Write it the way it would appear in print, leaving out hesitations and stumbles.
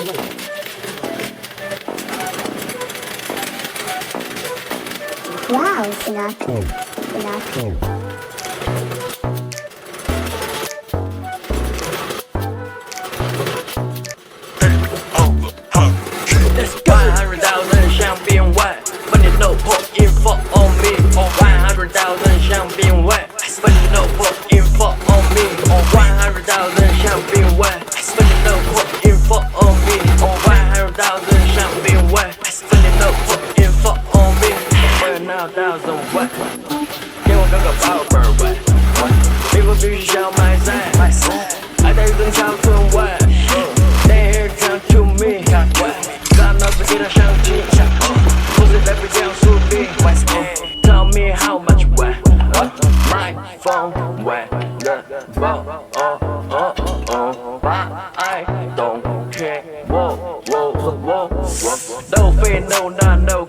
Wow, Sinatra. Let's go. 100,000香槟味，分你 no put info on me。100,000香槟味，分你 no put info on me。100,000香槟味，分你 no put info on me。100,000香槟味，分你 no put info on me。100,000味，给我个宝贝儿味，美国必须小麦菜，爱在更小村味。They here come to me，看到自己的相机，不是在被讲述的。Tell me how much way， my phone way， the phone， but I don't care， no fear no none no。